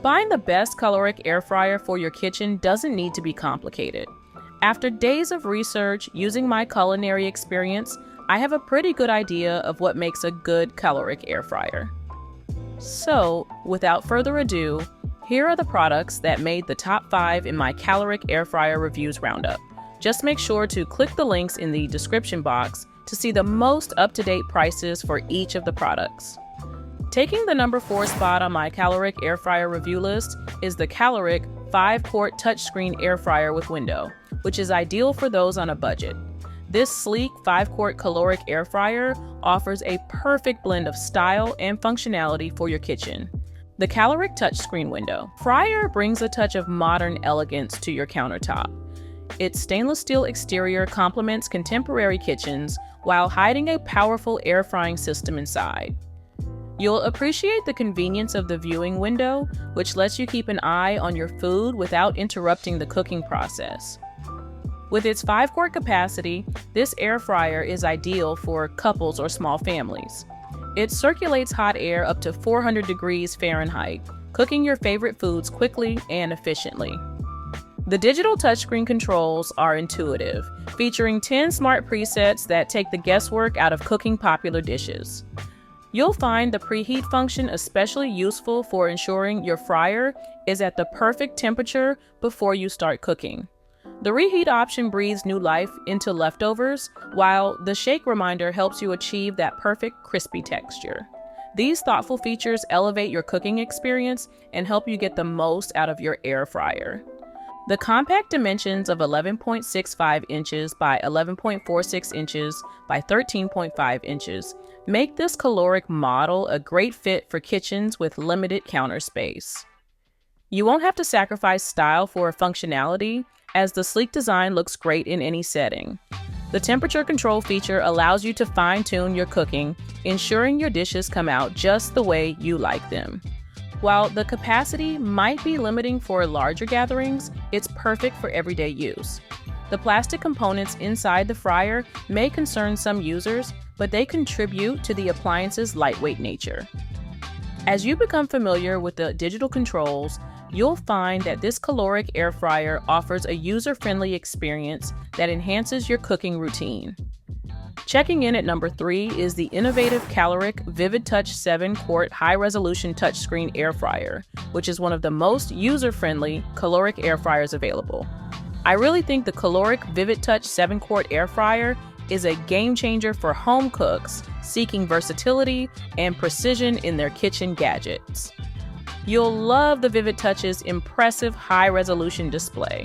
Buying the best Kalorik air fryer for your kitchen doesn't need to be complicated. After days of research using my culinary experience, I have a pretty good idea of what makes a good Kalorik air fryer. So, without further ado, here are the products that made the top 5 in my Kalorik air fryer reviews roundup. Just make sure to click the links in the description box to see the most up-to-date prices for each of the products. Taking the number 4 spot on my Kalorik air fryer review list is the Kalorik 5-quart touchscreen air fryer with window, which is ideal for those on a budget. This sleek 5-quart Kalorik air fryer offers a perfect blend of style and functionality for your kitchen. The Kalorik touchscreen window fryer brings a touch of modern elegance to your countertop. Its stainless steel exterior complements contemporary kitchens while hiding a powerful air frying system inside. You'll appreciate the convenience of the viewing window, which lets you keep an eye on your food without interrupting the cooking process. With its 5-quart capacity, this air fryer is ideal for couples or small families. It circulates hot air up to 400 degrees Fahrenheit, cooking your favorite foods quickly and efficiently. The digital touchscreen controls are intuitive, featuring 10 smart presets that take the guesswork out of cooking popular dishes. You'll find the preheat function especially useful for ensuring your fryer is at the perfect temperature before you start cooking. The reheat option breathes new life into leftovers, while the shake reminder helps you achieve that perfect crispy texture. These thoughtful features elevate your cooking experience and help you get the most out of your air fryer. The compact dimensions of 11.65 inches by 11.46 inches by 13.5 inches make this Kalorik model a great fit for kitchens with limited counter space. You won't have to sacrifice style for functionality, as the sleek design looks great in any setting. The temperature control feature allows you to fine-tune your cooking, ensuring your dishes come out just the way you like them. While the capacity might be limiting for larger gatherings, it's perfect for everyday use. The plastic components inside the fryer may concern some users, but they contribute to the appliance's lightweight nature. As you become familiar with the digital controls, you'll find that this Kalorik air fryer offers a user-friendly experience that enhances your cooking routine. Checking in at number 3 is the innovative Kalorik Vivid Touch 7-quart high-resolution touchscreen air fryer, which is one of the most user-friendly Kalorik air fryers available. I really think the Kalorik Vivid Touch 7-quart air fryer is a game changer for home cooks seeking versatility and precision in their kitchen gadgets. You'll love the Vivid Touch's impressive high-resolution display.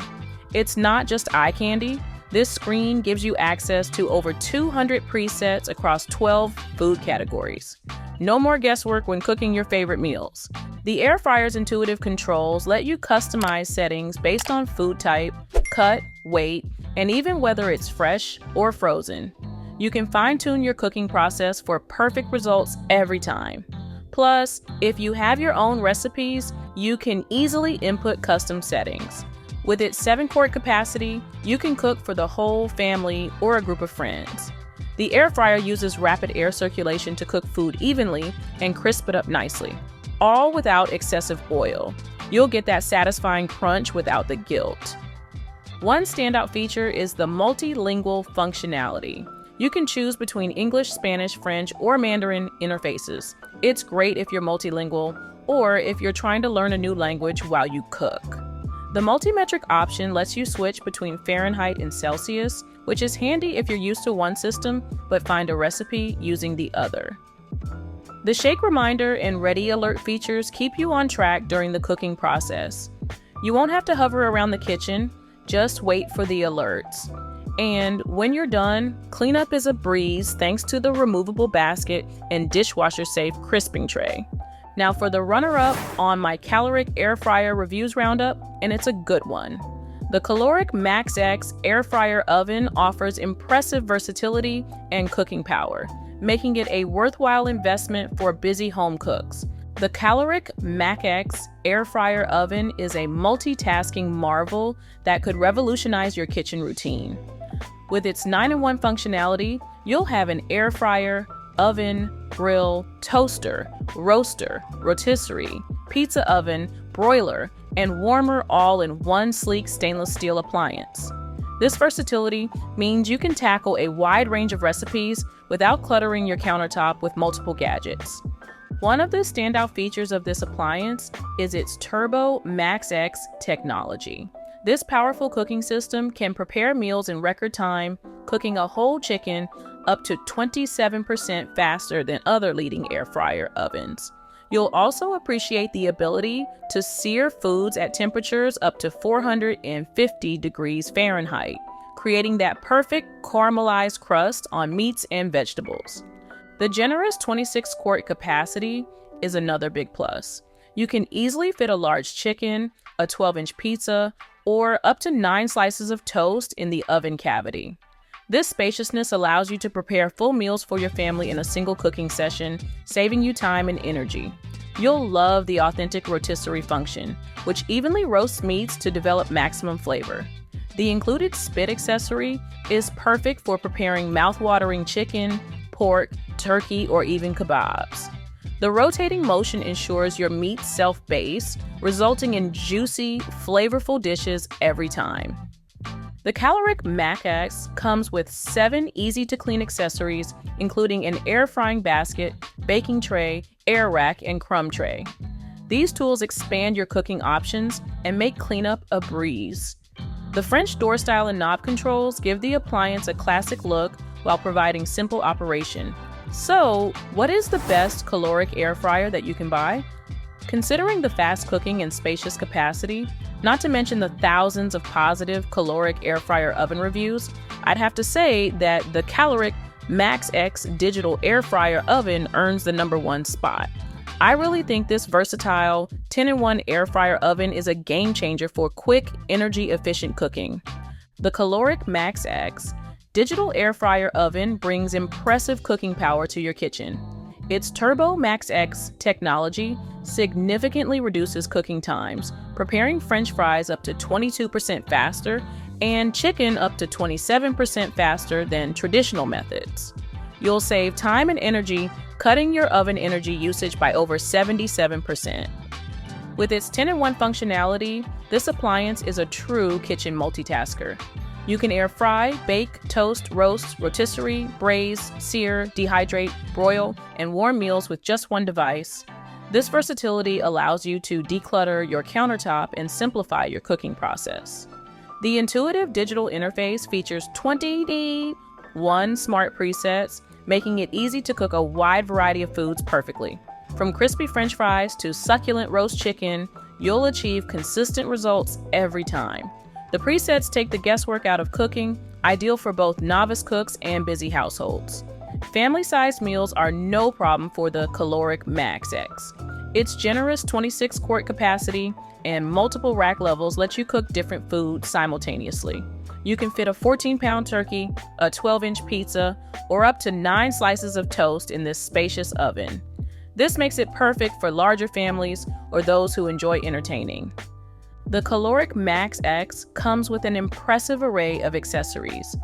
It's not just eye candy. This screen gives you access to over 200 presets across 12 food categories. No more guesswork when cooking your favorite meals. The air fryer's intuitive controls let you customize settings based on food type, cut, weight, and even whether it's fresh or frozen. You can fine-tune your cooking process for perfect results every time. Plus, if you have your own recipes, you can easily input custom settings. With its 7-quart capacity, you can cook for the whole family or a group of friends. The air fryer uses rapid air circulation to cook food evenly and crisp it up nicely, all without excessive oil. You'll get that satisfying crunch without the guilt. One standout feature is the multilingual functionality. You can choose between English, Spanish, French, or Mandarin interfaces. It's great if you're multilingual or if you're trying to learn a new language while you cook. The multimetric option lets you switch between Fahrenheit and Celsius, which is handy if you're used to one system but find a recipe using the other. The shake reminder and ready alert features keep you on track during the cooking process. You won't have to hover around the kitchen, just wait for the alerts. And when you're done, cleanup is a breeze thanks to the removable basket and dishwasher-safe crisping tray. Now for the runner-up on my Kalorik air fryer reviews roundup, and it's a good one. The Kalorik MAXX air fryer oven offers impressive versatility and cooking power, making it a worthwhile investment for busy home cooks. The Kalorik MAXX air fryer oven is a multitasking marvel that could revolutionize your kitchen routine. With its 9-in-1 functionality, you'll have an air fryer, oven, grill, toaster, roaster, rotisserie, pizza oven, broiler, and warmer all in one sleek stainless steel appliance. This versatility means you can tackle a wide range of recipes without cluttering your countertop with multiple gadgets. One of the standout features of this appliance is its Turbo MAXX technology. This powerful cooking system can prepare meals in record time, cooking a whole chicken up to 27% faster than other leading air fryer ovens. You'll also appreciate the ability to sear foods at temperatures up to 450 degrees Fahrenheit, creating that perfect caramelized crust on meats and vegetables. The generous 26-quart capacity is another big plus. You can easily fit a large chicken, a 12-inch pizza, or up to 9 slices of toast in the oven cavity. This spaciousness allows you to prepare full meals for your family in a single cooking session, saving you time and energy. You'll love the authentic rotisserie function, which evenly roasts meats to develop maximum flavor. The included spit accessory is perfect for preparing mouth-watering chicken, pork, turkey, or even kebabs. The rotating motion ensures your meats self-base, resulting in juicy, flavorful dishes every time. The Kalorik MAXX comes with 7 easy-to-clean accessories, including an air frying basket, baking tray, air rack, and crumb tray. These tools expand your cooking options and make cleanup a breeze. The French door style and knob controls give the appliance a classic look while providing simple operation. So, what is the best caloric air fryer that you can buy? Considering the fast cooking and spacious capacity, not to mention the thousands of positive caloric air fryer oven reviews, I'd have to say that the Kalorik MAXX digital air fryer oven earns the #1 spot. I really think this versatile 10-in-1 air fryer oven is a game changer for quick, energy-efficient cooking. The Kalorik MAXX digital air fryer oven brings impressive cooking power to your kitchen. Its Turbo MAXX technology significantly reduces cooking times, preparing French fries up to 22% faster and chicken up to 27% faster than traditional methods. You'll save time and energy, cutting your oven energy usage by over 77%. With its 10-in-1 functionality, this appliance is a true kitchen multitasker. You can air fry, bake, toast, roast, rotisserie, braise, sear, dehydrate, broil, and warm meals with just one device. This versatility allows you to declutter your countertop and simplify your cooking process. The intuitive digital interface features 21 smart presets, making it easy to cook a wide variety of foods perfectly. From crispy French fries to succulent roast chicken, you'll achieve consistent results every time. The presets take the guesswork out of cooking, ideal for both novice cooks and busy households. Family-sized meals are no problem for the Kalorik MAXX. Its generous 26-quart capacity and multiple rack levels let you cook different foods simultaneously. You can fit a 14-pound turkey, a 12-inch pizza, or up to 9 slices of toast in this spacious oven. This makes it perfect for larger families or those who enjoy entertaining. The Kalorik MAXX comes with an impressive array of accessories.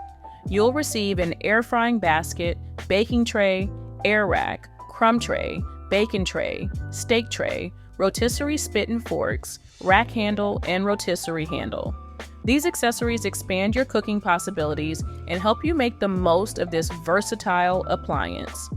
You'll receive an air frying basket, baking tray, air rack, crumb tray, bacon tray, steak tray, rotisserie spit and forks, rack handle, and rotisserie handle. These accessories expand your cooking possibilities and help you make the most of this versatile appliance.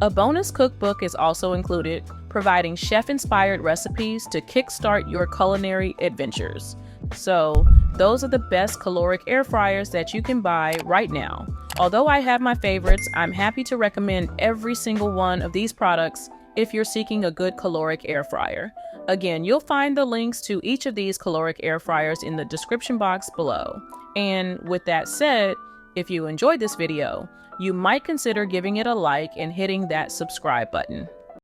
A bonus cookbook is also included, providing chef-inspired recipes to kickstart your culinary adventures. So, those are the best caloric air fryers that you can buy right now. Although I have my favorites, I'm happy to recommend every single one of these products if you're seeking a good caloric air fryer. Again, you'll find the links to each of these caloric air fryers in the description box below. And with that said, if you enjoyed this video, you might consider giving it a like and hitting that subscribe button.